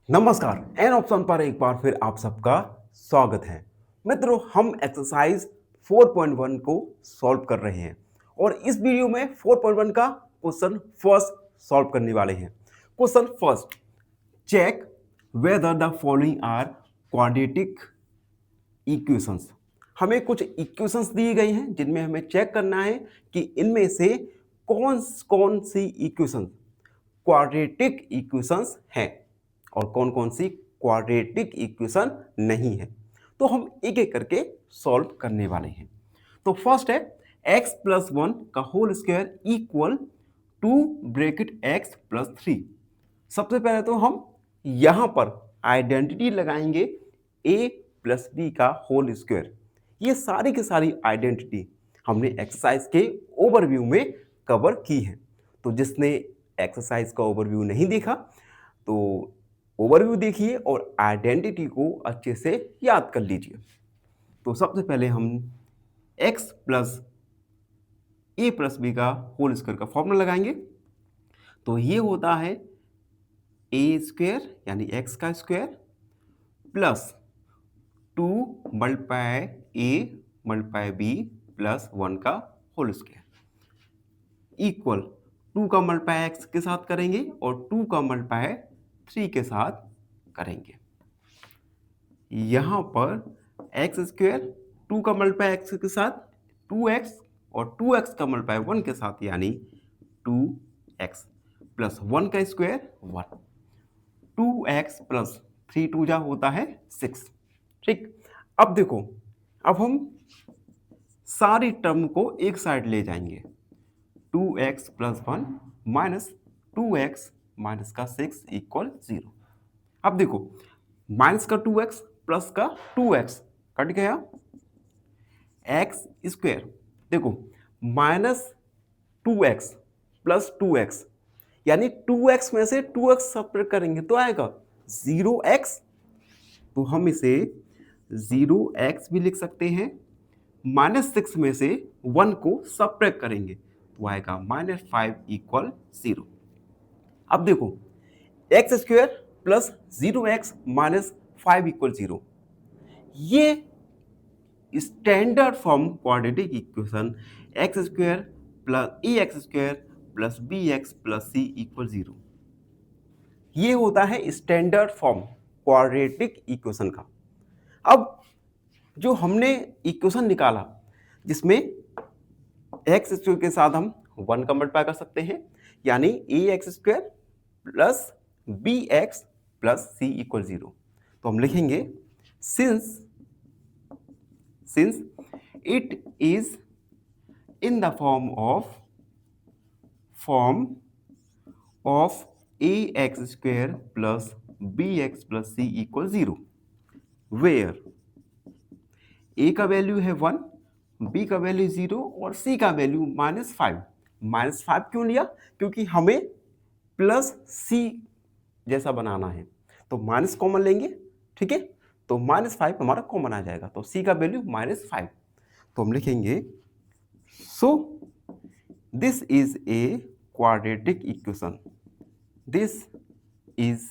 नमस्कार। An option पर एक बार फिर आप सबका स्वागत है। मित्रों, हम एक्सरसाइज 4.1 को सॉल्व कर रहे हैं और इस वीडियो में 4.1 का क्वेश्चन फर्स्ट सॉल्व करने वाले हैं। Question first, check whether the following are quadratic equations. हमें कुछ इक्वेशंस दी गई हैं जिनमें हमें चेक करना है कि इनमें से कौन कौन सी इक्वेशन क्वाड्रेटिक इक्वेशंस हैं और कौन कौन सी क्वाड्रेटिक इक्वेशन नहीं है। तो हम एक एक करके सॉल्व करने वाले हैं। तो फर्स्ट है x प्लस वन का whole square equal to bracket x plus three. सबसे पहले तो हम यहां पर आइडेंटिटी लगाएंगे a प्लस बी का होल स्क्वायर। ये सारी की सारी आइडेंटिटी हमने एक्सरसाइज के ओवरव्यू में कवर की है। तो जिसने एक्सरसाइज का ओवरव्यू नहीं देखा तो ओवरव्यू देखिए और आइडेंटिटी को अच्छे से याद कर लीजिए। तो सबसे पहले हम x प्लस ए प्लस बी का होल स्क्वायर का फॉर्मूला लगाएंगे। तो ये होता है ए स्क्वायर यानी x का square plus 2 multiply A multiply B plus 1 का होल स्क्वायर इक्वल 2 का मल्टीप्लाई x के साथ करेंगे और 2 का मल्टीप्लाई 3 के साथ करेंगे। यहां पर एक्स स्क्वायर 2 का मल्टीप्लाई एक्स के साथ 2x और 2x का मल्टीप्लाई 1 के साथ यानी 2x प्लस 1 का स्क्वायर 1। 2x प्लस 3 2 जा होता है 6। ठीक, अब देखो, अब हम सारी टर्म को एक साइड ले जाएंगे। 2x plus 1 minus 2x minus का 6 इक्वल 0। अब देखो, माइनस का 2x प्लस का 2x कट गया, एक्स स्क्वायर देखो माइनस 2x प्लस 2x यानी 2x में से 2x सब्ट्रैक्ट करेंगे तो आएगा 0x। तो हम इसे 0x भी लिख सकते हैं। -6 में से 1 को सब्ट्रैक्ट करेंगे तो आएगा -5 इक्वल 0। अब देखो, x square plus 0x minus 5 equal 0, ये standard form quadratic equation x square plus a x square plus b x plus c equal 0, ये होता है स्टैंडर्ड फॉर्म क्वाड्रेटिक इक्वेशन का। अब जो हमने इक्वेशन निकाला जिसमें एक्स स्क्वायर के साथ हम 1 का मल्टीप्लाई कर सकते हैं यानी a x square plus b x plus c equal 0। तो हम लिखेंगे since it is in the form of ax square plus bx plus c equal 0 where a का वैल्यू है 1, b का वैल्यू 0 और c का वैल्यू -5। -5 क्यों लिया? क्योंकि हमें प्लस c जैसा बनाना है तो माइनस कॉमन लेंगे। ठीक है, तो -5 हमारा कॉमन आ जाएगा तो c का वैल्यू -5। तो हम लिखेंगे so this is a quadratic equation. This is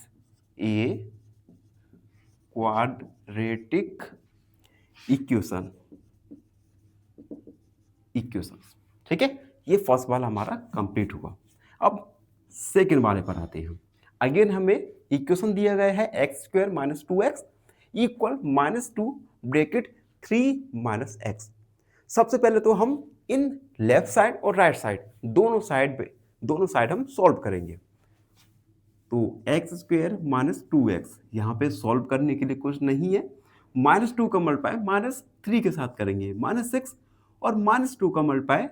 a quadratic equation. ठीक है, ये फर्स्ट वाला हमारा कंप्लीट हुआ। अब सेकेंड वाले पर आते हैं। अगेन हमें इक्वेशन दिया गया है x square minus 2x equal -2 bracket 3 minus x. सबसे पहले तो हम इन लेफ्ट साइड और राइट साइड दोनों साइड हम सॉल्व करेंगे। तो एक्स स्क्वायर माइनस 2x यहाँ पे सॉल्व करने के लिए कुछ नहीं है। -2 का मल्टीप्लाई -3 के साथ करेंगे -6 और -2 का मल्टीप्लाई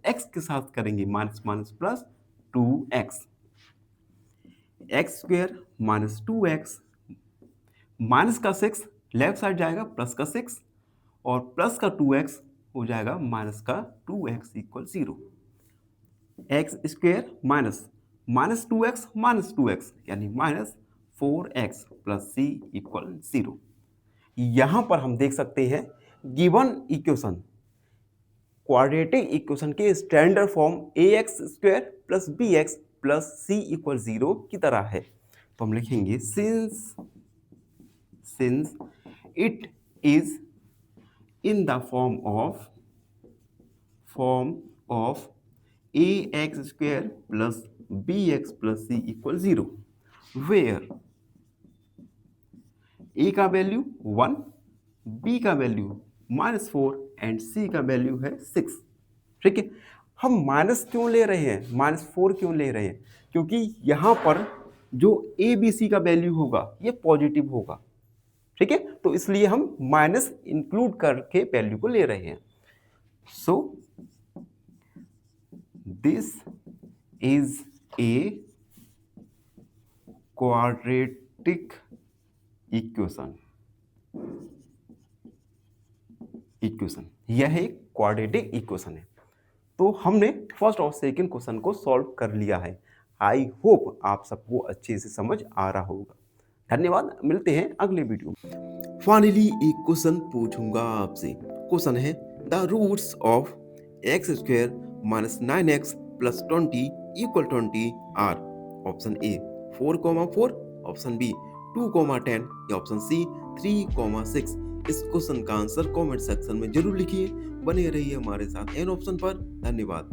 -x के साथ करेंगे minus minus plus 2x। X square minus 2x minus का 6 लेफ्ट साइड जाएगा प्लस का 6 और प्लस का 2x हो जाएगा माइनस का 2x equal 0। X square minus 2x यानी -4x प्लस c इक्वल 0। यहां पर हम देख सकते हैं गिवन इक्वेशन क्वाड्रेटिक इक्वेशन के standard form ax square plus bx plus c equal 0 की तरह है। तो हम लिखेंगे since it is in the form of ax square plus bx plus c equal 0, where a का वैल्यू 1, b का value -4 and c का वैल्यू है 6। ठीक है, हम माइनस क्यों ले रहे हैं, -4 क्यों ले रहे हैं, क्योंकि यहाँ पर जो ए बी सी का वैल्यू होगा ये पॉजिटिव होगा। ठीक है, तो इसलिए हम माइनस इंक्लूड करके वैल्यू को ले रहे हैं। So this is a quadratic equation. यह एक क्वाड्रेटिक इक्वेशन है। तो हमने फर्स्ट और सेकंड क्वेश्चन को सॉल्व कर लिया है। आई होप आप सबको अच्छे से समझ आ रहा होगा। धन्यवाद, मिलते हैं अगले वीडियो में। फाइनली एक क्वेश्चन पूछूंगा आपसे। क्वेश्चन है the roots of x square minus 9x plus 20 equal 20 are. Option A 4,4, option B 2,10 या ऑप्शन सी 3,6। इस क्वेश्चन का आंसर कमेंट सेक्शन में जरूर लिखिए। बने रहिए हमारे साथ एन ऑप्शन पर। धन्यवाद।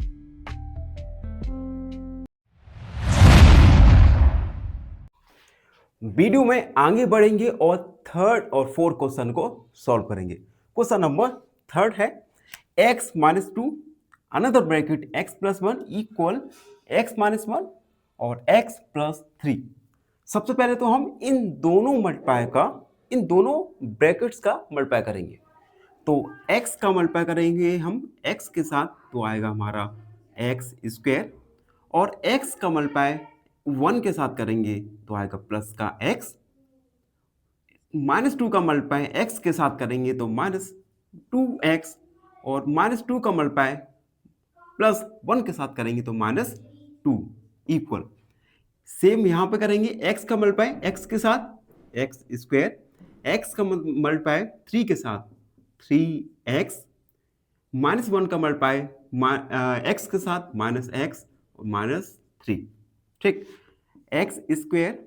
वीडियो में आगे बढ़ेंगे और थर्ड और फोर्थ क्वेश्चन को सॉल्व करेंगे। क्वेश्चन नंबर थर्ड है x minus 2 another bracket x plus 1 equal x minus 1 और x प्लस 3। सबसे पहले तो हम इन दोनों ब्रैकेट्स का मल्टीप्लाई करेंगे। तो x का मल्टीप्लाई करेंगे हम x के साथ, तो आएगा हमारा x स्क्वायर, और x का मल्टीप्लाई 1 के साथ करेंगे तो आएगा प्लस का x, -2 का मल्टीप्लाई x के साथ करेंगे तो -2x, और -2 का मल्टीप्लाई प्लस 1 के साथ करेंगे तो -2 इक्वल। सेम यहाँ पे करेंगे x का मल्टीप्लाई x के साथ x स्क्वायर, x का मल्टीप्लाई 3 के साथ 3x, -1 का मल्टीप्लाई x के साथ -x और -3। ठीक, x स्क्वायर,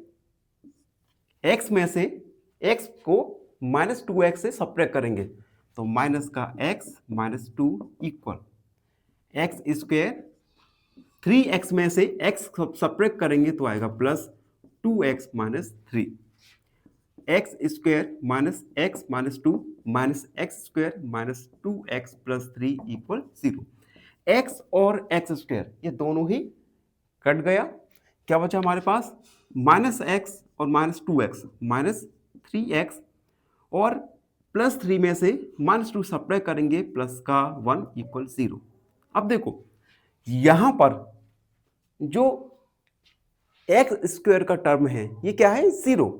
x में से x को -2x से सब्ट्रैक्ट करेंगे तो माइनस का x -2 equal x square, 3x में से x सब्ट्रैक्ट करेंगे तो आएगा plus 2x -3। x square minus x -2 minus x square minus 2x plus 3 equal 0। x और x स्क्वायर ये दोनों ही कट गया। क्या बचा हमारे पास, -x और -2x -3x, और +3 में से -2 सब्ट्रैक्ट करेंगे प्लस का 1 इक्वल 0। अब देखो यहां पर जो x स्क्वायर का टर्म है ये क्या है, 0,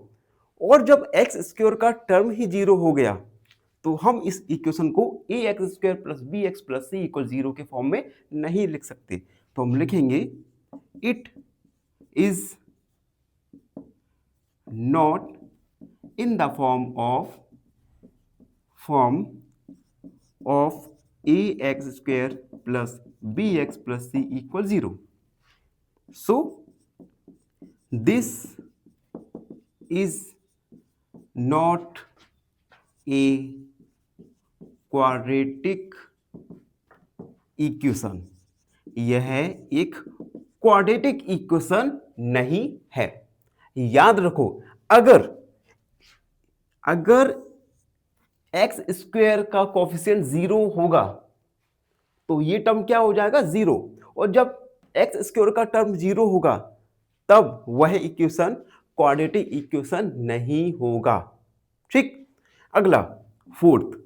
और जब x स्क्वायर का टर्म ही 0 हो गया तो हम इस इक्वेशन को ax square plus bx plus c equal 0 के फॉर्म में नहीं लिख सकते। तो हम लिखेंगे it is not in the form of ax square plus bx plus c equal 0। So this is not a quadratic equation. यह एक क्वाड्रेटिक इक्वेशन नहीं है। याद रखो, अगर एक्स स्क्वायर का कोफिशिएंट 0 होगा तो ये टर्म क्या हो जाएगा, 0, और जब एक्स स्क्वायर का टर्म 0 होगा तब वह इक्वेशन क्वाड्रेटिक इक्वेशन नहीं होगा। ठीक, अगला फोर्थ,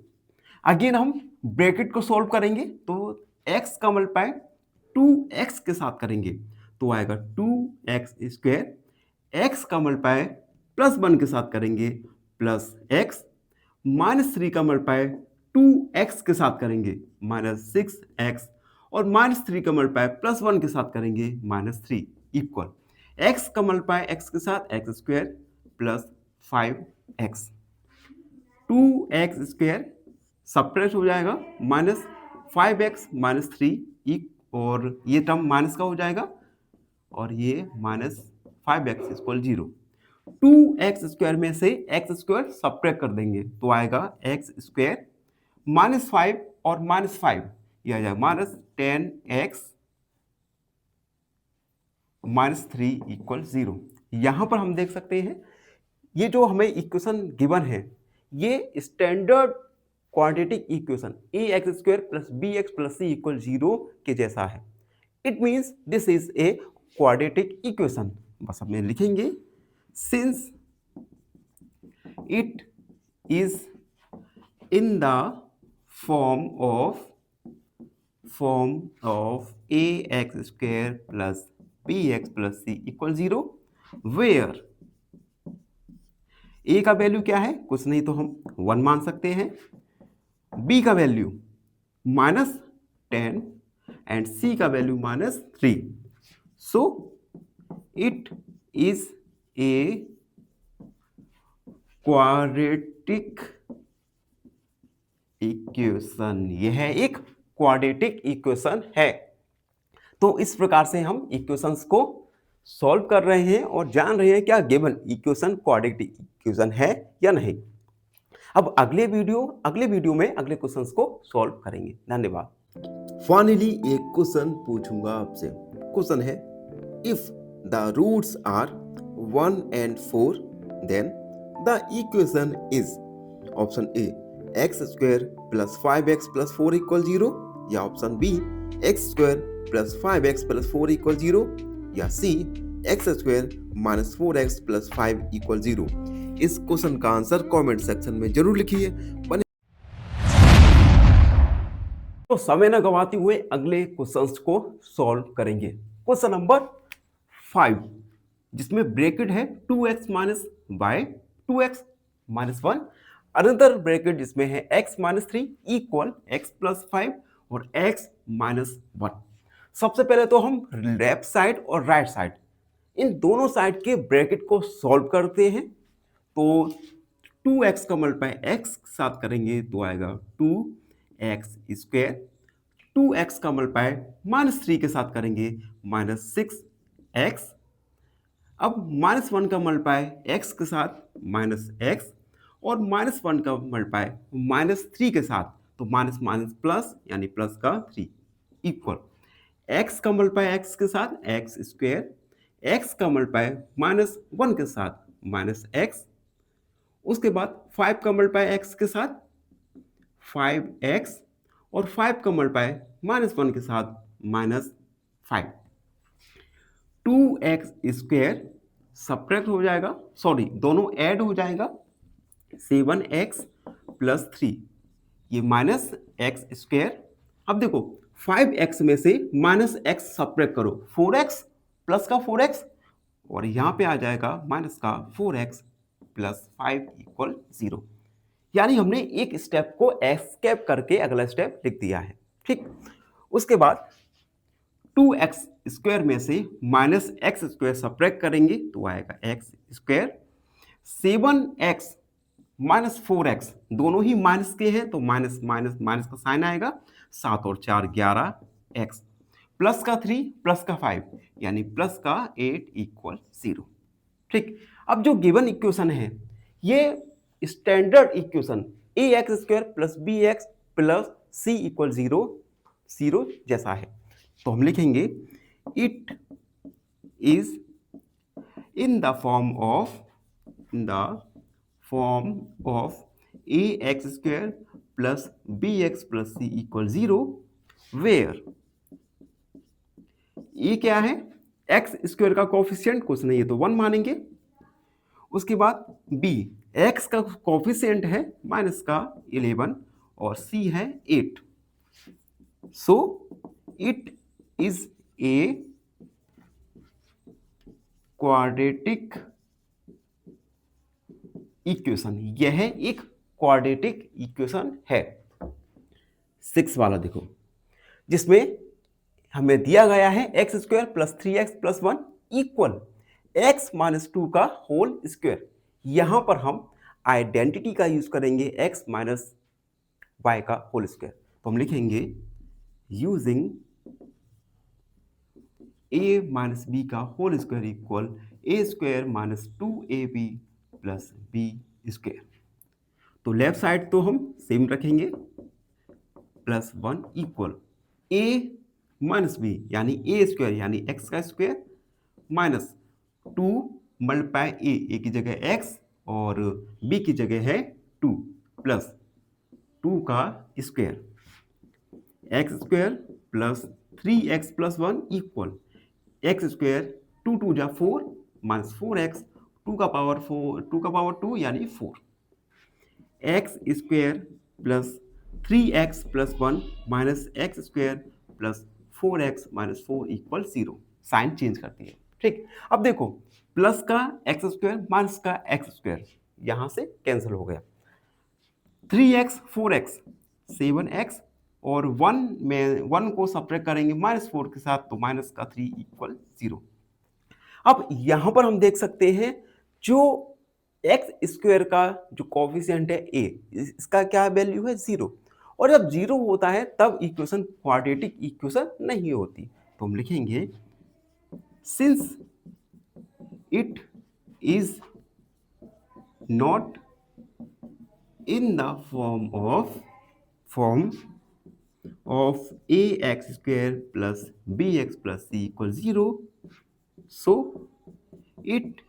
अगेन हम ब्रैकेट को सॉल्व करेंगे तो x का मल्टीप्लाई 2x के साथ करेंगे तो आएगा 2x स्क्वायर, x का मल्टीप्लाई +1 के साथ करेंगे प्लस x, -3 का मल्टीप्लाई 2x के साथ करेंगे -6x, और -3 का मल्टीप्लाई +1 के साथ करेंगे -3 इक्वल x का मल्टीप्लाई x के साथ x square plus 5x, 2x square subtract हो जाएगा -5x -3 और ये टर्म माइनस का हो जाएगा और ये -5x इक्वल 0। 2x² में से x² सब्ट्रैक्ट कर देंगे तो आएगा x² -5 और -5 यह आ जाएगा -10x -3 = 0। यहां पर हम देख सकते हैं ये जो हमें इक्वेशन गिवन है ये standard quadratic equation ax² + bx + c = 0 के जैसा है। It means this is a quadratic equation. बस अब में लिखेंगे since it is in the form of ax² + bx + c = 0 where a का वैल्यू क्या है, कुछ नहीं तो हम 1 मान सकते हैं, b का वैल्यू -10 एंड c का value -3। So it is a quadratic equation. यह एक क्वाड्रेटिक इक्वेशन है। तो इस प्रकार से हम इक्वेशंस को सॉल्व कर रहे हैं और जान रहे हैं क्या गिवन इक्वेशन क्वाड्रेटिक इक्वेशन है या नहीं। अब अगले वीडियो में अगले क्वेश्चंस को सॉल्व करेंगे। धन्यवाद। फाइनली एक क्वेश्चन पूछूंगा आपसे। क्वेश्चन है if the roots are 1 and 4 then the equation is option A x² + 5x + 4 = 0 या ऑप्शन बी x² + 5x + 4 = 0 या सी x² - 4x + 5 = 0। इस क्वेश्चन का आंसर कमेंट सेक्शन में जरूर लिखिए। तो समय न गवाते हुए अगले क्वेश्चंस को सॉल्व करेंगे। क्वेश्चन नंबर 5 जिसमें ब्रैकेट है 2x - by 2x - 1 another bracket जिसमें है x - 3 = x + 5 और x - 1। सबसे पहले तो हम लेफ्ट साइड और राइट साइड इन दोनों साइड के ब्रैकेट को सॉल्व करते हैं। तो 2x का मल्टीप्लाई x के साथ करेंगे तो आएगा 2x²। 2x का मल्टीप्लाई -3 के साथ करेंगे -6x। अब -1 का मल्टीप्लाई x के साथ -x और -1 का मल्टीप्लाई -3 के साथ तो माइनस माइनस प्लस यानी प्लस का 3 इक्वल x का मल्टीप्लाई x के साथ x², x का मल्टीप्लाई -1 के साथ -x, उसके बाद 5 का मल्टीप्लाई x के साथ 5x और 5 का मल्टीप्लाई -1 के साथ -5। 2x² सब्ट्रैक्ट हो जाएगा, सॉरी दोनों ऐड हो जाएगा 7x + 3 ये -x²। अब देखो 5x में से -x सब्ट्रैक्ट करो 4x प्लस का 4x और यहां पे आ जाएगा माइनस का 4x + 5 = 0। यानी हमने एक स्टेप को एस्केप करके अगला स्टेप लिख दिया है। ठीक, उसके बाद 2x² में से -x² सब्ट्रैक्ट करेंगे तो आएगा x²। 7x - 4x दोनों ही माइनस के हैं तो माइनस माइनस माइनस का साइन आएगा। 7 और 4 11x प्लस का 3 प्लस का 5 यानी प्लस का 8 = 0। ठीक, अब जो गिवन इक्वेशन है ये standard equation ax² + bx + c = 0 जैसा है। तो हम लिखेंगे it is in the form of ax² + bx + c = 0 where ये क्या है, x² का कोफिशिएंट कुछ नहीं है तो 1 मानेंगे। उसके बाद b x का कोफिशिएंट है -11 और c है 8। So it is a quadratic equation. यह एक क्वाड्रेटिक इक्वेशन है। 6 वाला देखो जिसमें हमें दिया गया है x² + 3x + 1 इक्वल x - 2 का होल स्क्वायर। यहां पर हम आइडेंटिटी का यूज करेंगे x - y का होल स्क्वायर। तो हम लिखेंगे यूजिंग ए माइनस बी का whole square equal a square minus 2ab plus b square. तो लेफ्ट साइड तो हम सेम रखेंगे, plus 1 equal a minus b यानी ए स्क्वायर यानी एक्स का स्क्वायर माइनस 2 मल्टीप्लाई ए की जगह एक्स और बी की जगह है 2 प्लस 2 का square x square plus 3x plus 1 equal x square 2 2 जा 4 माइनस 4x 2 का पावर 2 यानी 4 x square plus 3x plus 1 minus x square plus 4x minus 4 equal 0। Sign change करती है। ठीक, अब देखो प्लस का एक्स स्क्वायर माइनस का एक्स स्क्वायर यहां से कैंसिल हो गया। 3x 4x 7x और 1 में 1 को सब्ट्रैक्ट करेंगे माइनस 4 के साथ तो माइनस का 3 इक्वल 0। अब यहां पर हम देख सकते हैं जो एक्स स्क्वायर का जो कोफिशिएंट है ए, इसका क्या वैल्यू है 0, और जब 0 होता है तब इक्वेशन क्वाड्रेटिक इक्वेशन नहीं होती। तो हम लिखेंगे since it is not in the form of ax square plus bx plus c equals 0, so it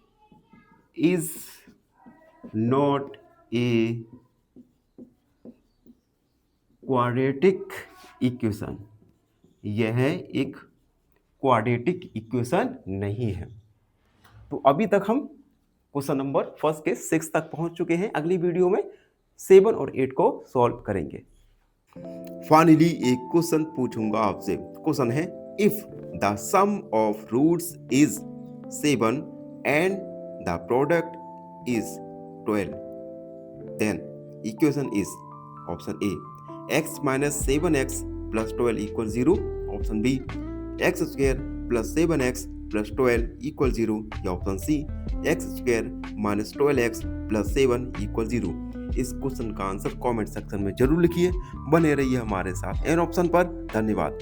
is not a quadratic equation। यह एक क्वाड्रेटिक इक्वेशन नहीं है। तो अभी तक हम क्वेश्चन नंबर फर्स्ट के 6 तक पहुंच चुके हैं। अगली वीडियो में 7 और 8 को सॉल्व करेंगे। फाइनली एक क्वेश्चन पूछूंगा आपसे। क्वेश्चन है if the sum of roots is 7 and the product is 12 then equation is option A x minus 7x plus 12 equal 0, option B x square plus 7x plus 12 equal 0 या option C x square minus 12x plus 7 equal 0। इस question का answer comment section में जरूर लिखिए। बने रहिए हमारे साथ एन ऑप्शन पर। धन्यवाद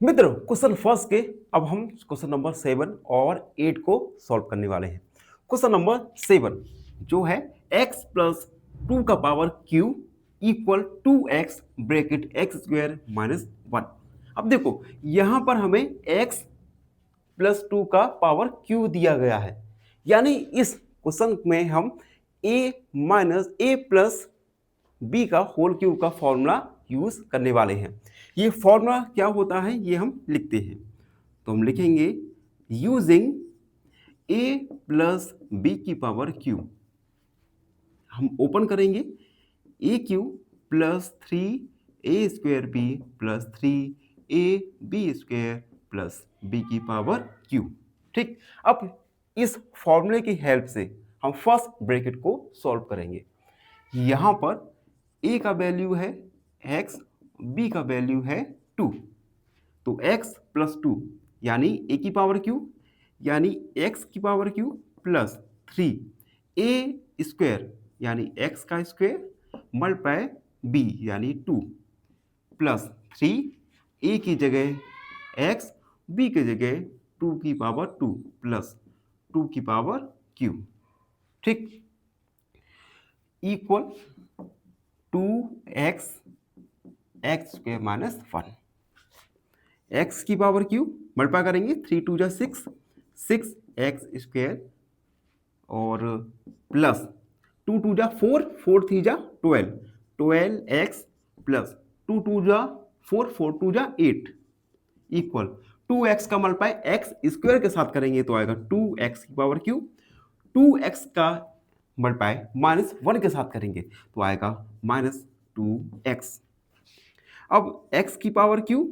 मित्रों। क्वेश्चन फर्स्ट के अब हम क्वेश्चन नंबर 7 और 8 को सॉल्व करने वाले हैं। क्वेश्चन नंबर 7 जो है x प्लस 2 का power q equal 2x bracket x square minus 1। अब देखो यहां पर हमें x प्लस 2 का पावर q दिया गया है, यानी इस क्वेश्चन में हम a minus a plus b का होल क्यूब का फॉर्मूला यूज करने वाले हैं। ये फॉर्मूला क्या होता है ये हम लिखते हैं। तो हम लिखेंगे यूजिंग a प्लस b की पावर q। हम ओपन करेंगे a cube plus 3a square b plus 3ab square plus b की पावर q। ठीक, अब इस फॉर्मूले की हेल्प से हम फर्स्ट ब्रैकेट को सॉल्व करेंगे। यहां पर a का वैल्यू है x, b का वैल्यू है 2, तो x प्लस 2 यानी a की पावर q यानी x की power q plus 3a square यानी x का स्क्वायर मल्टीप्लाई b यानी 2 प्लस 3a की जगह x, b की जगह 2 की पावर 2 प्लस 2 की पावर q। ठीक, equal 2x x square minus 1। x की पावर q मल्टीप्लाई करेंगे 3 2 जा 6, 6x स्क्वायर और प्लस 2 2 जा 4, 4 3 जा 12, 12x प्लस 2 2 जा 4, 4 2 जा 8 इक्वल 2x का मल्टीप्लाई x स्क्वायर के साथ करेंगे तो आएगा 2x की पावर q, 2x का मल्टीप्लाई माइनस 1 के साथ करेंगे तो आएगा माइनस 2x। अब x की power q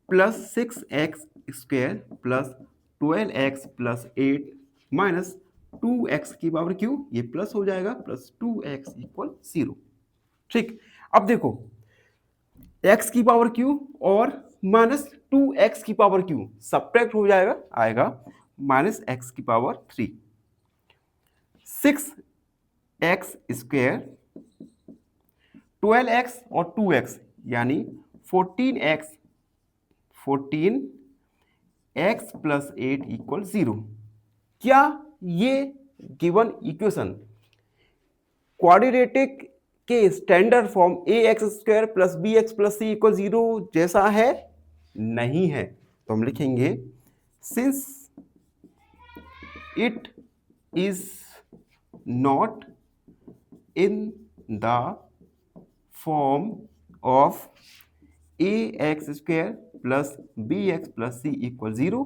plus 6x square plus 12x plus 8 minus 2x की पावर q, ये प्लस हो जाएगा प्लस 2x इक्वल 0। ठीक, अब देखो x की पावर q और माइनस 2x की पावर q सब्ट्रैक्ट हो जाएगा, आएगा माइनस x की पावर 3। 6x स्क्वायर 12x और 2x यानी 14x 14x प्लस 8 इक्वल 0। क्या ये गिवन इक्वेशन क्वाड्रेटिक के standard form ax² plus bx plus c equal 0 जैसा है? नहीं है। तो हम लिखेंगे since it is not in the form of ax² plus bx plus c equal 0,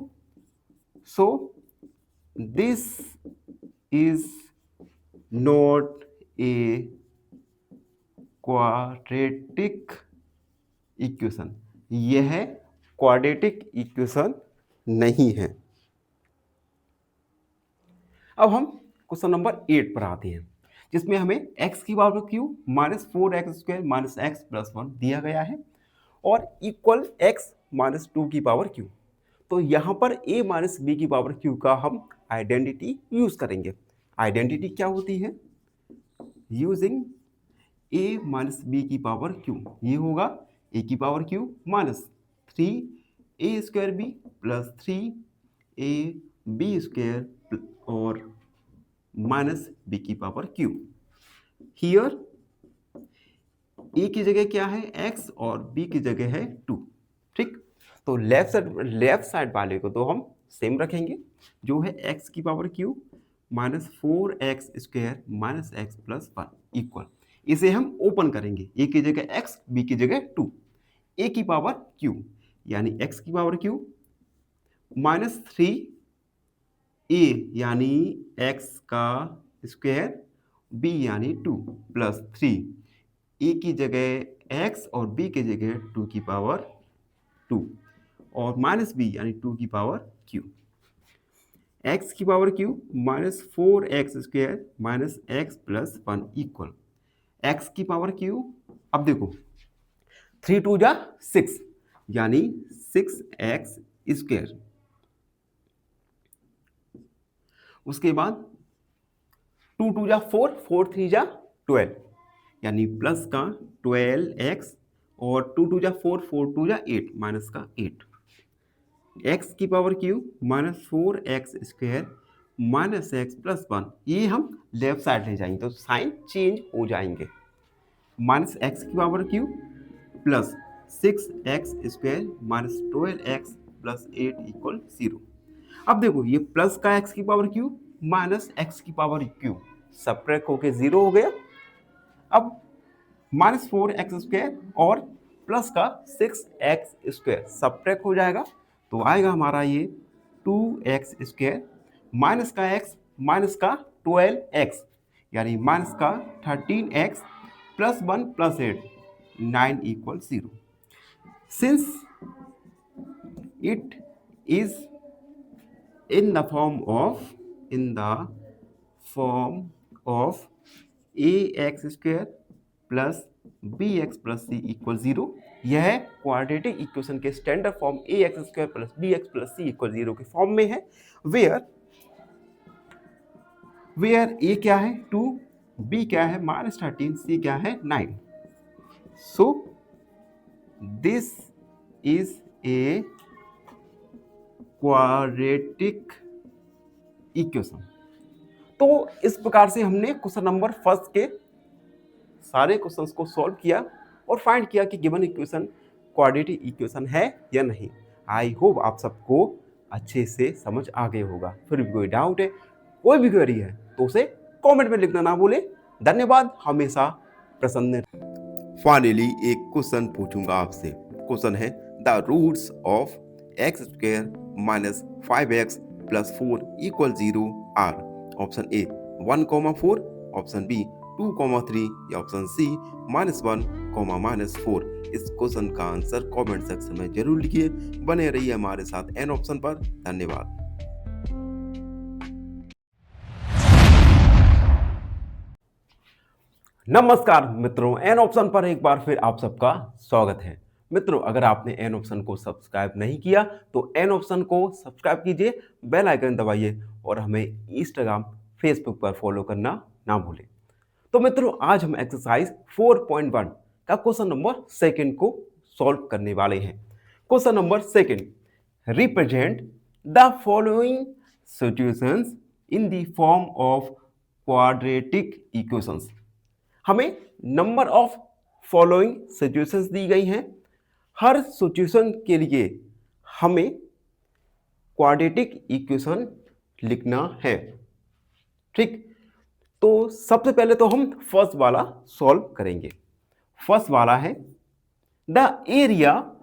so this is not a quadratic equation. यह quadratic equation नहीं है। अब हम क्वेश्चन नंबर 8 पर आते हैं, जिसमें हमें x की power Q minus 4x² minus x plus 1 दिया गया है और इक्वल x माइनस 2 की पावर क्यू। तो यहाँ पर a माइनस बी की पावर क्यू का हम आइडेंटिटी यूज करेंगे। आइडेंटिटी क्या होती है? यूजिंग a माइनस बी की पावर क्यू, ये होगा a की power Q minus 3a² b plus 3ab² और माइनस b की पावर क्यू। हियर a की जगह क्या है? x और b की जगह है 2। ठीक, तो लेफ्ट साइड वाले को तो हम सेम रखेंगे, जो है x की power Q minus 4x² minus x plus 1 equal. इसे हम ओपन करेंगे, a की जगह x, b की जगह 2, a की पावर q यानी x की पावर q माइनस 3a यानी x का स्क्वायर, b यानी 2 प्लस 3, a की जगह x और b की जगह 2 की पावर 2 और माइनस b यानी 2 की पावर q। x की power q minus 4x² minus x plus 1 equal x की पावर q। अब देखो 3 2 जा 6 यानी 6x²। उसके बाद 2 2 जा 4, 4 3 जा 12 यानी प्लस का 12x और 2 2 जा 4, 4 2 जा 8 माइनस का 8। x की power Q minus 4x² minus x plus 1, ये हम लेफ्ट साइड ले जाएंगे तो साइन चेंज हो जाएंगे। माइनस x की power Q plus 6x² minus 12x plus 8 equal 0। अब देखो ये प्लस का x की पावर क्यू माइनस x की पावर क्यू सबट्रैक्ट होके 0 हो गया। अब माइनस 4x² और प्लस का 6x² सबट्रैक्ट हो जाएगा, तो आएगा हमारा ये 2x² माइनस का x माइनस का 12x यानी माइनस का 13x plus 1 plus 8 9 equal 0। Since it is in the form of ax² plus bx plus c equal 0, यह क्वाड्रेटिक इक्वेशन के standard form ax² plus bx plus c equal 0 के form में है, where a क्या है 2, b क्या है minus 13, c क्या है 9। So this is a quadratic equation. तो इस प्रकार से हमने क्वेश्चन नंबर फर्स्ट के सारे क्वेश्चंस को सॉल्व किया और फाइंड किया कि गिवन इक्वेशन क्वाड्रेटिक इक्वेशन है या नहीं। आई होप आप सबको अच्छे से समझ आ गया होगा। फिर भी कोई डाउट है, कोई भी क्वेरी है तो उसे कमेंट में लिखना ना भूलें। धन्यवाद, हमेशा प्रसन्न। फाइनली एक क्वेश्चन पूछूंगा आपसे। क्वेश्चन है the roots of x² minus 5x plus 4 equal 0 are. Option A 1,4, option B 2,3 या ऑप्शन सी -1, -4। इस क्वेश्चन का आंसर कमेंट सेक्शन में जरूर लिखिए। बने रहिए हमारे साथ एन ऑप्शन पर। धन्यवाद। नमस्कार मित्रों, एन ऑप्शन पर एक बार फिर आप सबका स्वागत है। मित्रों, अगर आपने एन ऑप्शन को सब्सक्राइब नहीं किया तो एन ऑप्शन को सब्सक्राइब कीजिए, बेल आइकन दबाइए और हमें इंस्टाग्राम, फेसबुक पर फॉलो करना ना भूलें। तो मित्रों, आज हम एक्सरसाइज 4.1 का क्वेश्चन नंबर 2 को सॉल्व करने वाले हैं। Question number second, represent the following situations in the form of quadratic equations. हमें नंबर ऑफ फॉलोइंग सिचुएशंस दी गई हैं। हर सिचुएशन के लिए हमें क्वाड्रेटिक इक्वेशन लिखना है। ठीक, तो सबसे पहले तो हम फर्स्ट वाला सॉल्व करेंगे। फर्स्ट वाला है the area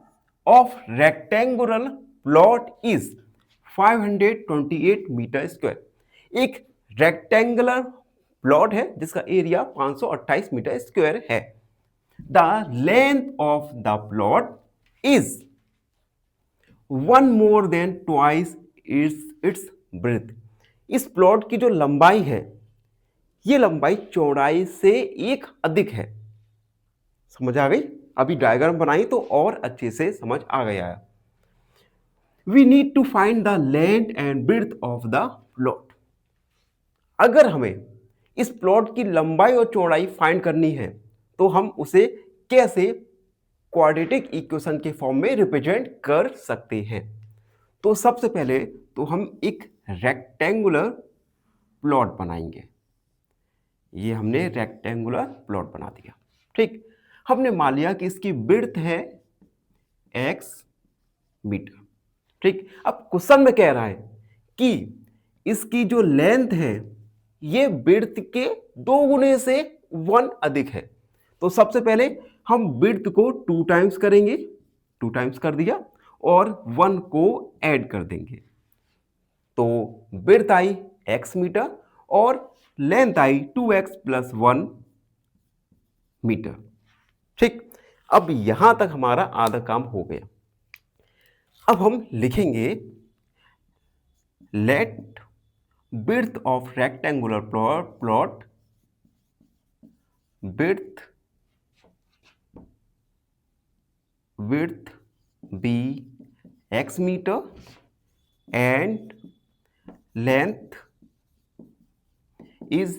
of rectangular plot is 528 metre square. एक रेक्टेंगुलर प्लॉट है जिसका एरिया 528 मीटर स्क्वायर है। The length of the plot is 1 more than twice its breadth. इस प्लॉट की जो लंबाई है, ये लंबाई चौड़ाई से एक अधिक है। समझ आ गई? अभी डायग्राम बनाई तो और अच्छे से समझ आ गया है। We need to find the length and breadth of the plot. अगर हमें इस प्लॉट की लंबाई और चौड़ाई फाइंड करनी है तो हम उसे कैसे क्वाड्रेटिक इक्वेशन के फॉर्म में रिप्रेजेंट कर सकते हैं। तो सबसे पहले तो हम एक रेक्टेंगुलर प्लॉट बनाएंगे। ये हमने रेक्टेंगुलर प्लॉट बना दिया। ठीक, हमने मान लिया कि इसकी विड्थ है x मीटर। ठीक, अब क्वेश्चन में कह रहा है कि इसकी जो लेंथ है ये विड्थ के 2 गुने से 1 अधिक है। तो सबसे पहले हम विड्थ को 2 टाइम्स करेंगे, 2 टाइम्स कर दिया, और 1 को ऐड कर देंगे। तो विड्थ आई x मीटर और लेंथ आई 2x प्लस 1 मीटर। ठीक, अब यहां तक हमारा आधा काम हो गया। अब हम लिखेंगे let width of rectangular plot width be x meter and length is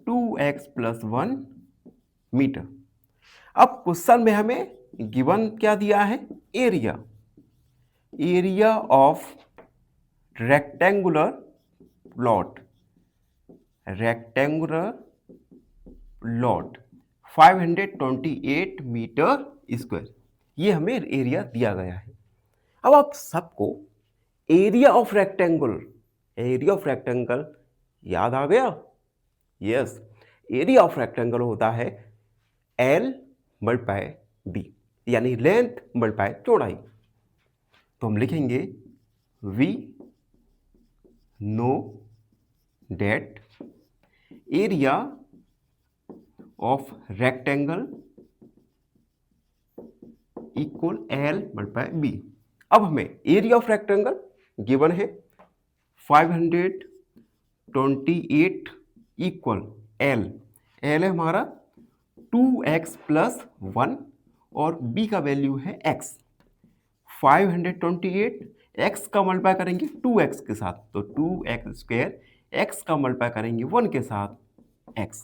2x plus 1 metre. अब क्वेश्चन में हमें गिवन क्या दिया है? Area of rectangular plot 528 metre square, ये हमें एरिया दिया गया है। अब आप सबको एरिया ऑफ रेक्टेंगल याद आ गया? यस, एरिया ऑफ रेक्टेंगल होता है L मल्टीप्लाई B, यानी लेंथ मल्टीप्लाई चौड़ाई। तो हम लिखेंगे we know that area of rectangle equal L multiply B। अब हमें एरिया ऑफ रेक्टेंगल गिवन है 528 इक्वल L है हमारा 2x प्लस 1 और B का वैल्यू है x। 528 x का मल्टीप्लाई करेंगे 2x के साथ तो 2x स्क्वायर, x का मल्टीप्लाई करेंगे 1 के साथ x,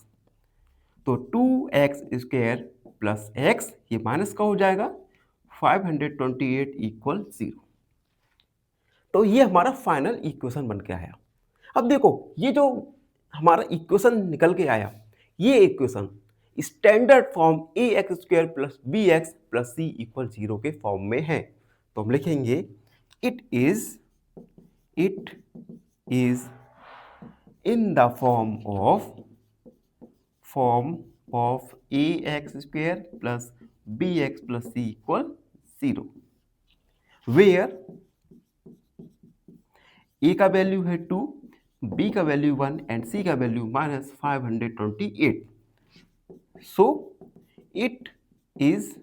तो 2x स्क्वायर प्लस x ये माइनस का हो जाएगा 528 इक्वल 0। तो ये हमारा फाइनल इक्वेशन बन के आया। अब देखो ये जो हमारा इक्वेशन निकल के आया, ये equation standard form ax square plus bx plus c equal 0 के फॉर्म में है। तो हम लिखेंगे it is in the form of ax square plus bx plus c equal 0, where a का वैल्यू है 2, b का वैल्यू 1 एंड c का value minus 528। So it is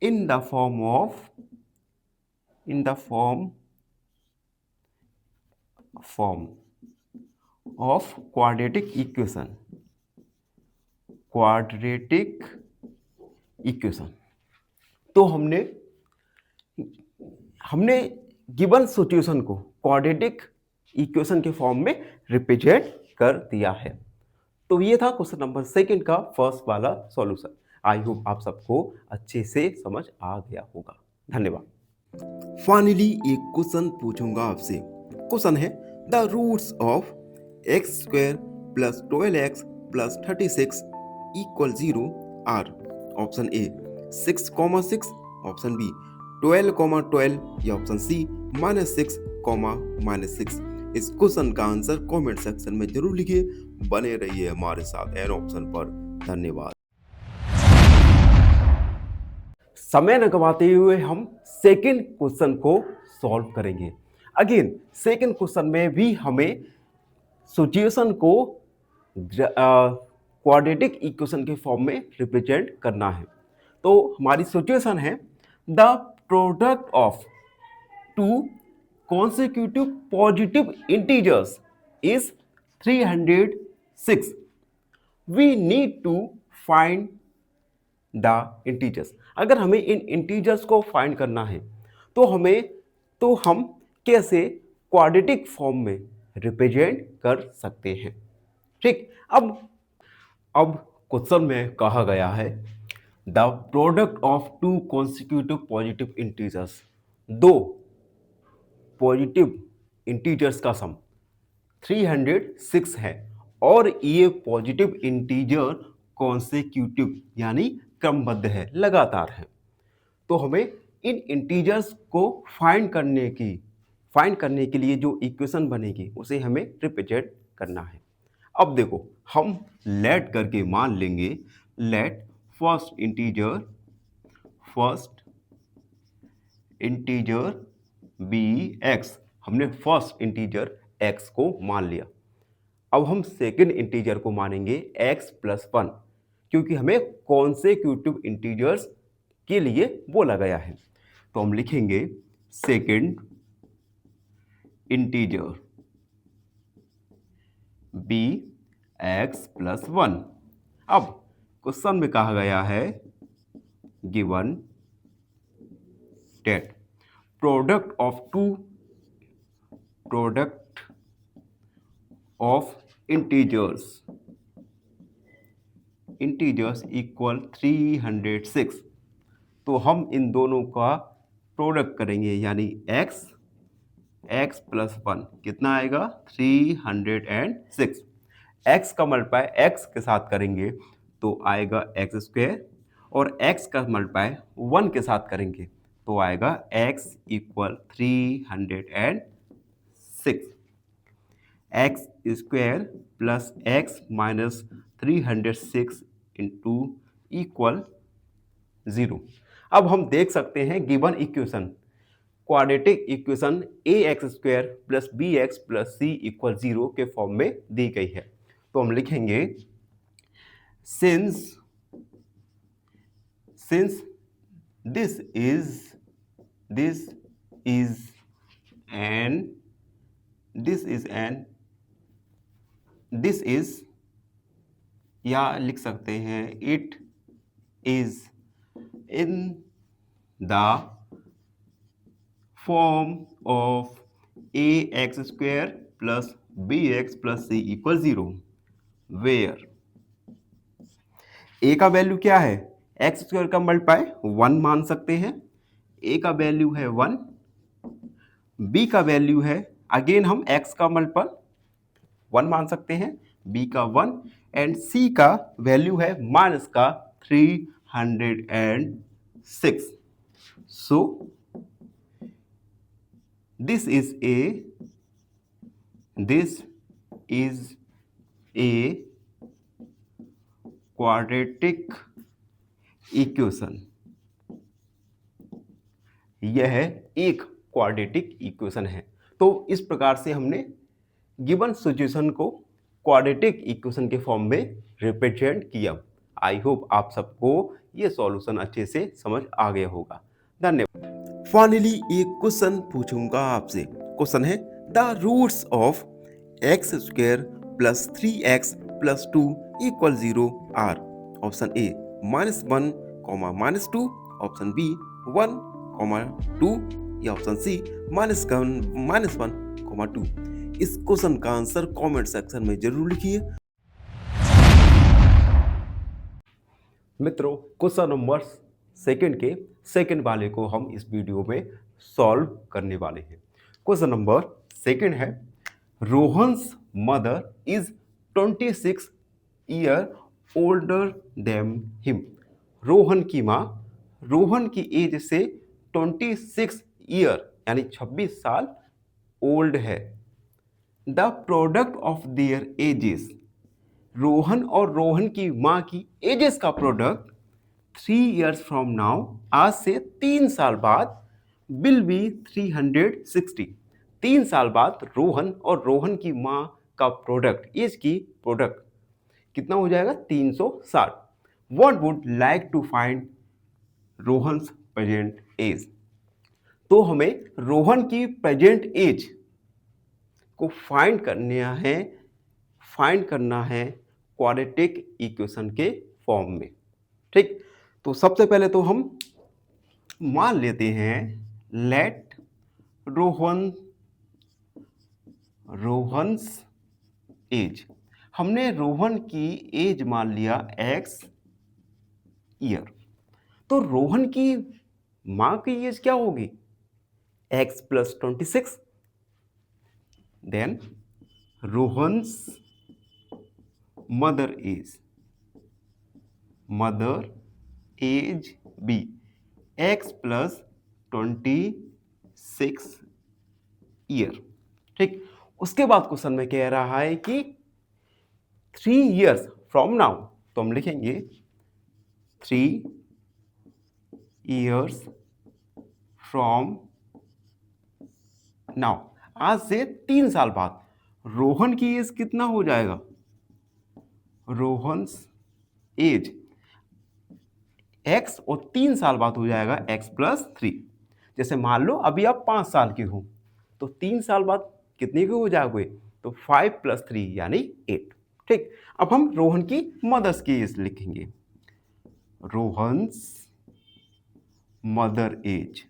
in the form of quadratic equation। तो हमने given situation को quadratic equation के form में represent कर दिया है। तो ये था क्वेश्चन नंबर सेकंड का फर्स्ट वाला सॉल्यूशन। आई होप आप सबको अच्छे से समझ आ गया होगा। धन्यवाद। फाइनली एक क्वेश्चन पूछूंगा आपसे। क्वेश्चन है the roots of x square plus 12x plus 36 equal 0 are. Option A 6,6, option B 12,12 या ऑप्शन सी -6,-6। इस क्वेश्चन का आंसर कमेंट सेक्शन में जरूर लिखिए। बने रहिए हमारे साथ एन ऑप्शन पर। धन्यवाद। समय न गवाते हुए हम सेकंड क्वेश्चन को सॉल्व करेंगे। अगेन सेकंड क्वेश्चन में भी हमें सिचुएशन को क्वाड्रेटिक इक्वेशन के फॉर्म में रिप्रेजेंट करना है। तो हमारी सिचुएशन है the product of two consecutive positive integers is 306. We need to find the integers. अगर हमें इन इंटीजर्स को फाइंड करना है तो हम कैसे क्वाड्रेटिक फॉर्म में रिप्रेजेंट कर सकते हैं। ठीक, अब क्वेश्चन में कहा गया है the product of to consecutive positive integers, दो पॉजिटिव इंटीजर्स का सम 306 है और ये पॉजिटिव इंटीजर कॉन्सेक्यूटिव यानी क्रमबद्ध है, लगातार है। तो हमें इन इंटीजर्स को फाइंड करने के लिए जो इक्वेशन बनेगी उसे हमें रिप्रेजेंट करना है। अब देखो, हम लेट करके मान लेंगे, let first integer be x. हमने फर्स्ट इंटीजर एक्स को मान लिया। अब हम सेकंड इंटीजर को मानेंगे एक्स प्लस 1, क्योंकि हमें कॉन्सेक्यूटिव इंटीजर्स के लिए बोला गया है। तो हम लिखेंगे second integer be x plus 1। अब क्वेश्चन में कहा गया है given that product of integers equal 306। तो हम इन दोनों का प्रोडक्ट करेंगे, यानी x प्लस 1 कितना आएगा 306। x का मल्टीप्लाई x के साथ करेंगे तो आएगा x स्क्वायर, और x का मल्टीप्लाई 1 के साथ करेंगे तो आएगा x equal 306। x square plus x minus 306 into equal 0। अब हम देख सकते हैं given equation quadratic equation ax square plus bx plus c equal 0 के फॉर्म में दी गई है। तो हम लिखेंगे सिंस this is या लिख सकते हैं it is in the form of ax square plus bx plus c equal 0 where a का वैल्यू क्या है, एक्स स्क्वायर का मल्टीप्लाई 1 मान सकते हैं, a का वैल्यू है 1, b का वैल्यू है, अगेन हम x का मल्टीपल 1 मान सकते हैं, b का 1, एंड c का वैल्यू है माइनस का 306। So this is a quadratic equation. यह एक क्वाड्रेटिक इक्वेशन है। तो इस प्रकार से हमने गिवन सिचुएशन को क्वाड्रेटिक इक्वेशन के फॉर्म में रिप्रेजेंट किया। आई होप आप सबको ये सॉल्यूशन अच्छे से समझ आ गया होगा। धन्यवाद। फाइनली एक क्वेश्चन पूछूंगा आपसे। क्वेश्चन है the roots of x square plus 3x plus 2 equal 0 are. Option A -1, -2, option B 1, 2 या ऑप्शन सी -1, -2। इस क्वेश्चन का आंसर कमेंट सेक्शन में जरूर लिखिए। मित्रों, क्वेश्चन नंबर सेकंड के सेकंड वाले को हम इस वीडियो में सॉल्व करने वाले हैं। क्वेश्चन नंबर सेकंड है, Rohan's mother is 26 year older than him. Rohan की एज से 26 ईयर यानी 26 साल ओल्ड है। The product of their edges, Rohan और रोहन की माँ की एजेस का प्रोडक्ट 3 years फ्रॉम नाउ, आज से 3 साल बाद, विल बी 360। 3 साल बाद रोहन और रोहन की माँ का प्रोडक्ट, एज की प्रोडक्ट कितना हो जाएगा? 360। What would like to find Rohan's present age. तो हमें रोहन की प्रेजेंट एज को फाइंड करना है क्वाड्रेटिक इक्वेशन के फॉर्म में। ठीक, तो सबसे पहले तो हम मान लेते हैं, लेट रोहन्स एज। हमने रोहन की एज मान लिया x ईयर, तो रोहन की मां की एज क्या होगी? x plus 26। Then Rohan's mother age be x plus 26 year. ठीक, उसके बाद क्वेश्चन में कह रहा है कि 3 years फ्रॉम नाउ, तो हम लिखेंगे 3 years फ्रॉम नाउ, आज से 3 साल बाद रोहन की एज कितना हो जाएगा? रोहन्स एज x और 3 साल बाद हो जाएगा x प्लस 3। जैसे मान लो अभी आप 5 साल के हो, तो 3 साल बाद कितने के हो जाओगे? तो 5 प्लस 3 यानी 8। ठीक, अब हम रोहन की मदर्स की एज लिखेंगे, Rohan's mother age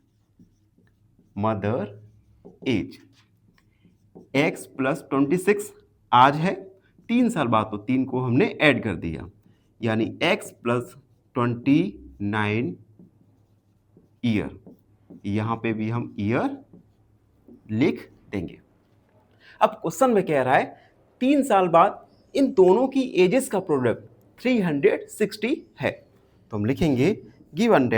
x plus 26 आज है, 3 साल बाद तो 3 को हमने ऐड कर दिया, यानी x प्लस 29 ईयर। यहां पे भी हम ईयर लिख देंगे। अब क्वेश्चन में कह रहा है 3 साल बाद इन दोनों की एजेस का प्रोडक्ट 360 है, तो हम लिखेंगे given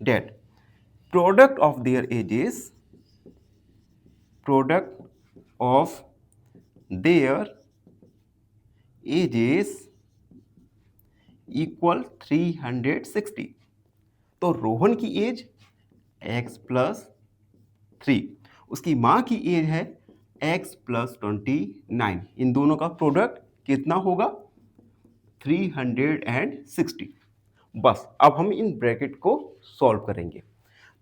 that product of their ages equal 360। तो रोहन की एज x प्लस 3, उसकी मां की एज है x प्लस 29, इन दोनों का प्रोडक्ट कितना होगा? 360। बस अब हम इन ब्रैकेट को सॉल्व करेंगे,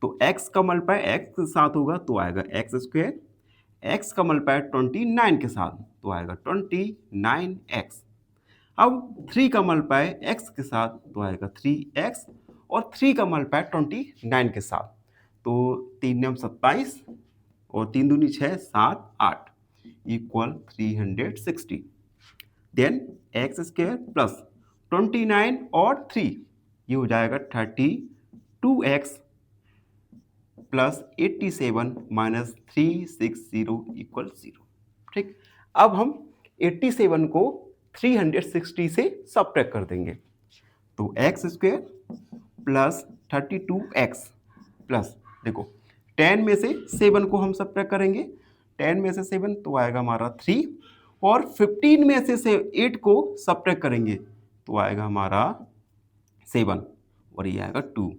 तो x का मल्टीप्लाई x के साथ होगा तो आएगा x स्क्वायर, x का मल्टीप्लाई 29 के साथ तो आएगा 29x। अब 3 का मल्टीप्लाई x के साथ तो आएगा 3x, और 3 का मल्टीप्लाई 29 के साथ, तो 3 9 27 और 3 दूनी 6 7 8 equal 360। Then x square plus 29 और 3, ये हो जाएगा 32x प्लस 87 माइनस 360 इक्वल 0। ठीक, अब हम 87 को 360 से सब्ट्रैक्ट कर देंगे, तो x square plus 32x plus, देखो 10 में से 7 को हम सब्ट्रैक्ट करेंगे, 10 में से 7 तो आएगा हमारा 3, और 15 में से 8 को सब्ट्रैक्ट करेंगे तो आएगा हमारा 7, और ये आएगा 2,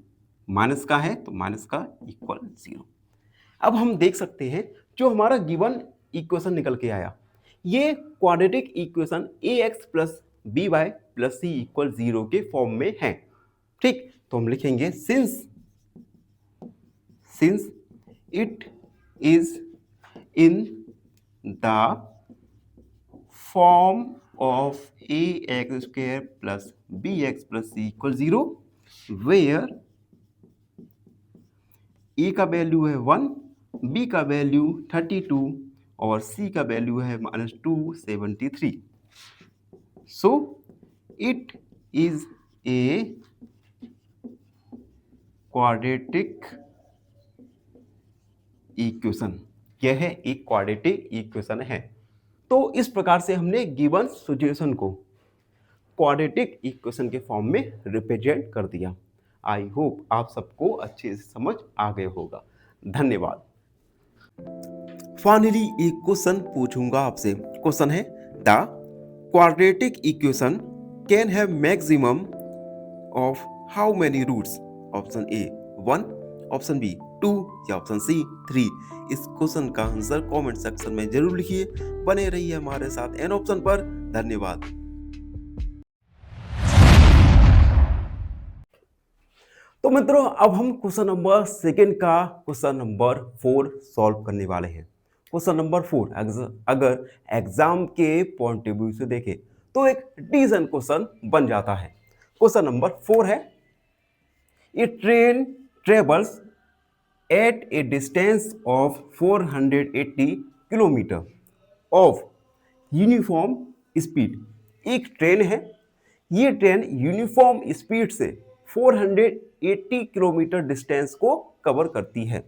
माइनस का है तो माइनस का इक्वल 0। अब हम देख सकते हैं जो हमारा गिवन इक्वेशन निकल के आया, ये quadratic equation ax plus b y plus c equal 0 के फॉर्म में है। ठीक, तो हम लिखेंगे since it is in the form of ax square plus bx plus c equal 0, where a का वैल्यू है 1, b का वैल्यू 32 और c का वैल्यू है -273। So it is a quadratic equation, यह है एक क्वाड्रेटिक इक्वेशन है। तो इस प्रकार से हमने गिवन सिचुएशन को क्वाड्रेटिक इक्वेशन के फॉर्म में रिप्रेजेंट कर दिया। आई होप आप सबको अच्छे से समझ आ गए होगा। धन्यवाद। फाइनली एक क्वेश्चन पूछूंगा आपसे। क्वेश्चन है the quadratic equation can have maximum of how many roots? Option A 1, option B 2 या ऑप्शन सी 3। इस क्वेश्चन का आंसर कमेंट सेक्शन में जरूर लिखिए। बने रहिए हमारे साथ एन ऑप्शन पर। धन्यवाद। तो मित्रों अब हम क्वेश्चन नंबर सेकंड का क्वेश्चन नंबर 4 सॉल्व करने वाले हैं। क्वेश्चन नंबर 4 अगर एग्जाम के पॉइंट ऑफ व्यू से देखें तो एक डिसीजन क्वेश्चन बन जाता है। क्वेश्चन नंबर 4 है, a train travels at a distance of 480 kilometre of uniform speed. एक ट्रेन है, ये ट्रेन यूनिफॉर्म स्पीड से 480 किलोमीटर डिस्टेंस को कवर करती है।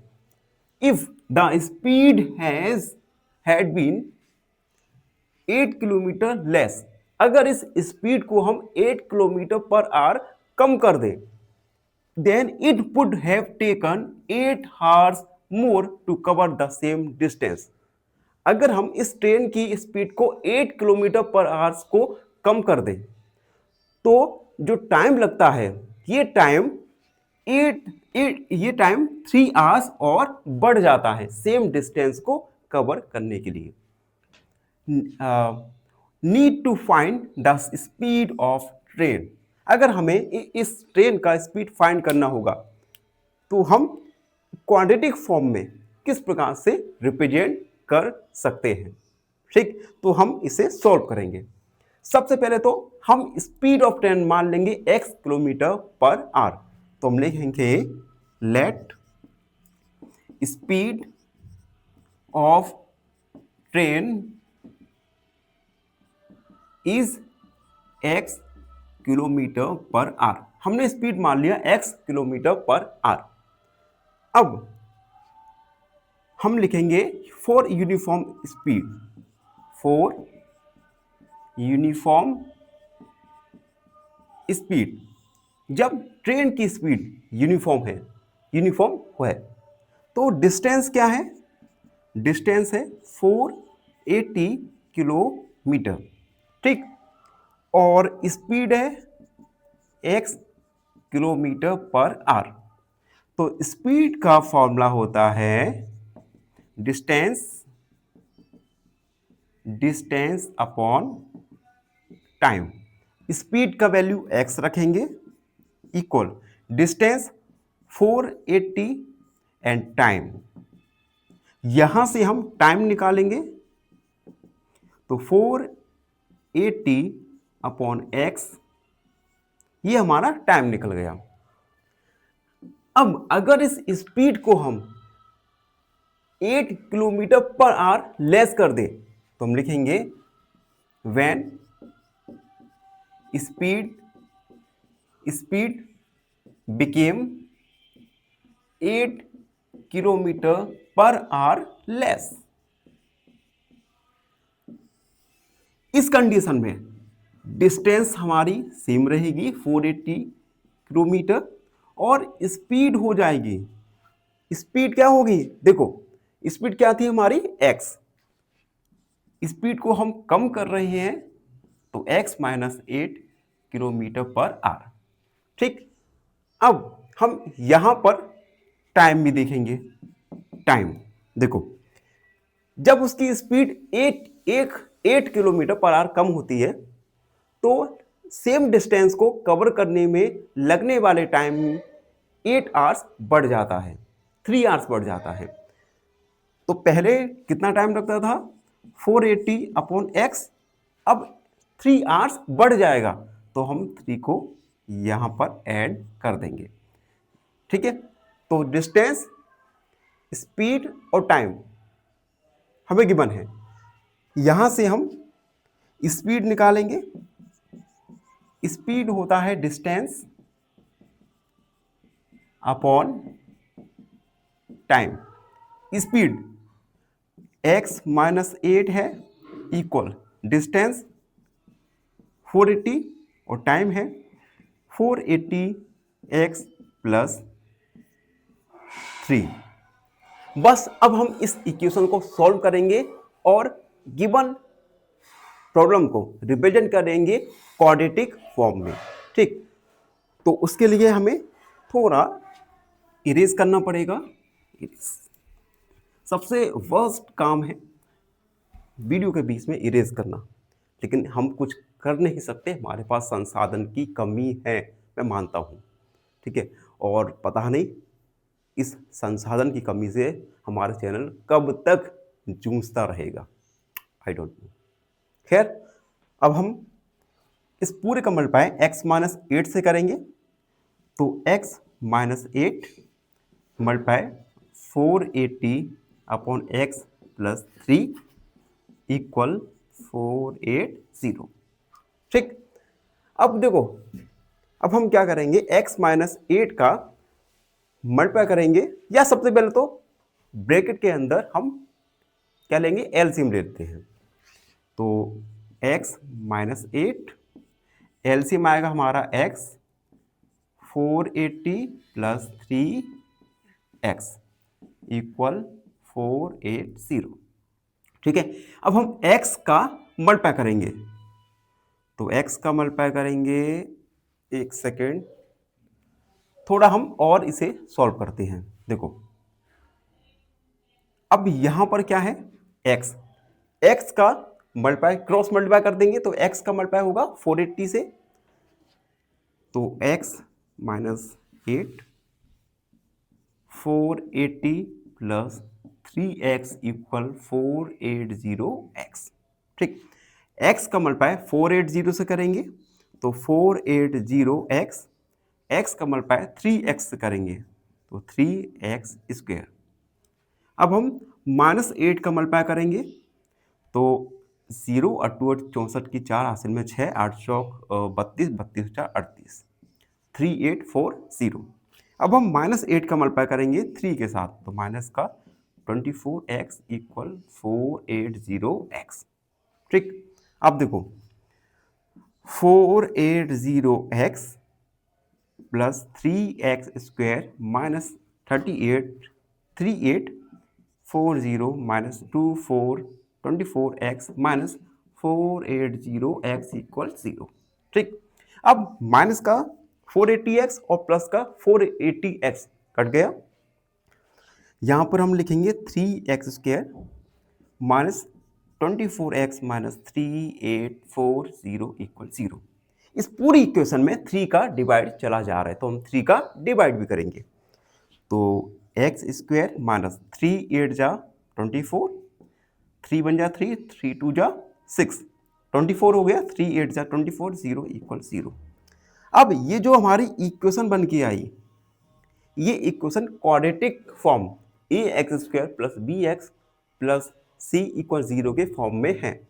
If the speed had been 8 kilometre less, अगर इस स्पीड को हम 8 किलोमीटर पर आवर कम कर दें, then it would have taken 8 hours more to cover the same distance। अगर हम इस ट्रेन की स्पीड को 8 किलोमीटर पर आवर्स को कम कर दें तो जो टाइम लगता है ये टाइम 3 आवर्स और बढ़ जाता है सेम डिस्टेंस को कवर करने के लिए। Need to find the speed of train. अगर हमें इस ट्रेन का स्पीड फाइंड करना होगा तो हम क्वाड्रेटिक फॉर्म में किस प्रकार से रिप्रेजेंट कर सकते हैं। ठीक, तो हम इसे सॉल्व करेंगे। सबसे पहले तो हम स्पीड ऑफ ट्रेन मान लेंगे x किलोमीटर पर आवर। तो हम लिखेंगे let speed of train is x kilometre per hour. हमने स्पीड मान लिया x किलोमीटर पर आवर। अब हम लिखेंगे for uniform speed, for uniform speed. जब ट्रेन की स्पीड यूनिफॉर्म है तो डिस्टेंस क्या है? डिस्टेंस है 480 किलोमीटर। ठीक, और स्पीड है x किलोमीटर पर आवर। तो स्पीड का फॉर्मूला होता है डिस्टेंस अपॉन टाइम। स्पीड का वैल्यू x रखेंगे इक्वल डिस्टेंस 480 एंड टाइम। यहां से हम टाइम निकालेंगे तो 480 अपॉन x, ये हमारा टाइम निकल गया। अब अगर इस स्पीड को हम 8 किलोमीटर पर आवर लेस कर दें तो हम लिखेंगे when speed became 8 kilometre per hour less. इस कंडीशन में डिस्टेंस हमारी सेम रहेगी 480 किलोमीटर और स्पीड हो जाएगी, स्पीड क्या होगी? देखो स्पीड क्या थी हमारी x, स्पीड को हम कम कर रहे हैं तो x minus 8 kilometre per hour. ठीक, अब हम यहां पर टाइम भी देखेंगे। टाइम देखो, जब उसकी स्पीड 8 किलोमीटर पर आवर कम होती है तो सेम डिस्टेंस को कवर करने में लगने वाले टाइम 8 आवर्स बढ़ जाता है, 3 आवर्स बढ़ जाता है। तो पहले कितना टाइम लगता था? 480 अपॉन x, अब 3 आवर्स बढ़ जाएगा तो हम 3 को यहां पर ऐड कर देंगे। ठीक है, तो डिस्टेंस, स्पीड और टाइम हमें गिवन है। यहां से हम स्पीड निकालेंगे, स्पीड होता है distance upon time. Speed x minus 8 है इक्वल डिस्टेंस 480 और टाइम है 480x प्लस 3। बस अब हम इस इक्वेशन को सॉल्व करेंगे और गिवन प्रॉब्लम को रिप्रेजेंट करेंगे क्वाड्रेटिक फॉर्म में। ठीक, तो उसके लिए हमें थोड़ा इरेज करना पड़ेगा। सबसे वर्स्ट काम है वीडियो के बीच में इरेज करना, लेकिन हम कुछ कर नहीं सकते, हमारे पास संसाधन की कमी है, मैं मानता हूँ। ठीक है, और पता नहीं इस संसाधन की कमी से हमारा चैनल कब तक जूझता रहेगा, आई डोंट नो। खैर, अब हम इस पूरे का मल्टीप्लाई x माइनस 8 से करेंगे, तो x minus 8 multiply 480 upon x plus 3 equal 480। ठीक, अब देखो, अब हम क्या करेंगे, x माइनस 8 का मल्टीप्लाई करेंगे, या सबसे पहले तो ब्रैकेट के अंदर हम क्या लेंगे, एलसीएम लेते हैं। तो x माइनस 8 एलसीएम आएगा हमारा x 480 प्लस 3x इक्वल 480। ठीक है, अब हम x का मल्टीप्लाई करेंगे, तो x का मल्टीप्लाई करेंगे, एक सेकेंड, थोड़ा हम और इसे सॉल्व करते हैं। देखो, अब यहां पर क्या है, x का मल्टीप्लाई क्रॉस मल्टीप्लाई कर देंगे, तो x का मल्टीप्लाई होगा 480 से, तो x minus 8 480 plus 3x equal 480x। ठीक, x का मल्टीप्लाई 480 से करेंगे, तो 480x, x का मल्टीप्लाई 3x से करेंगे, तो 3x स्क्वायर। अब हम माइनस 8 का मल्टीप्लाई करेंगे, तो 0 8 8 64 की 4 हासिल में 6 8 चौक 32 32 4 38 3840। अब हम माइनस 8 का मल्टीप्लाई करेंगे 3 के साथ, तो माइनस का 24x इक्वल 480x। ठीक, अब देखो 480x plus 3x square minus 3840 minus 24x minus 480x equal 0। ठीक, अब माइनस का 480x और प्लस का 480x कट गया, यहां पर हम लिखेंगे 3x square minus 24x minus 3840 equal 0। इस पूरी इक्वेशन में 3 का डिवाइड चला जा रहा है, तो हम 3 का डिवाइड भी करेंगे, तो x स्क्वायर माइनस 3 8 जा 24, 3 1 जा 3, 3 2 जा 6, 24 हो गया, 3 8 जा 24, 0 इक्वल 0। अब ये जो हमारी इक्वेशन बन के आई, ये equation quadratic form ax square plus bx plus c equal 0 के फॉर्म में है।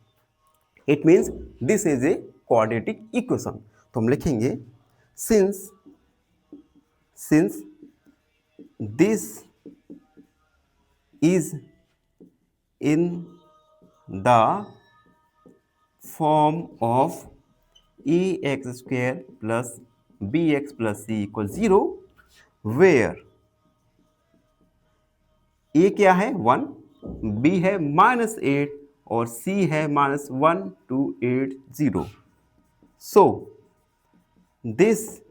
It means this is a quadratic equation. तो हम लिखेंगे since this is in the form of ax square plus bx plus c equal 0, where a क्या है 1, b है minus 8 और c है minus 1 2 8 0। So this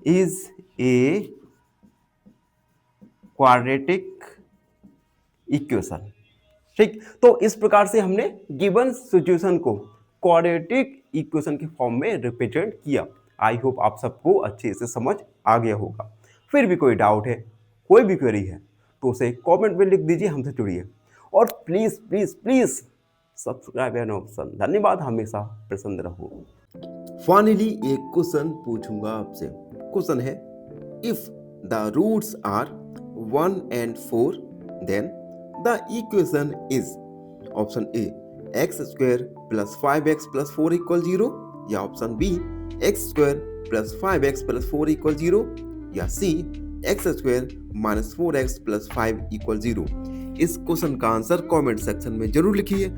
is a quadratic equation. ठीक, तो इस प्रकार से हमने गिवन सिचुएशन को क्वाड्रेटिक इक्वेशन के फॉर्म में रिप्रेजेंट किया। आई होप आप सबको अच्छे से समझ आ गया होगा। फिर भी कोई डाउट है, कोई भी क्वेरी है, तो उसे कमेंट में लिख दीजिए, हमसे जुड़िए, और please please please subscribe and option. धन्यवाद, हमेशा प्रसन्न रहो। फाइनली एक क्वेश्चन पूछूंगा आपसे। क्वेश्चन है, if the roots are 1 and 4, then the equation is option A x square plus 5x plus 4 equal 0, या option B x square plus 5x plus 4 equal 0, या C x square minus 4x plus 5 equal 0। इस question का answer comment section में जरूर लिखिए।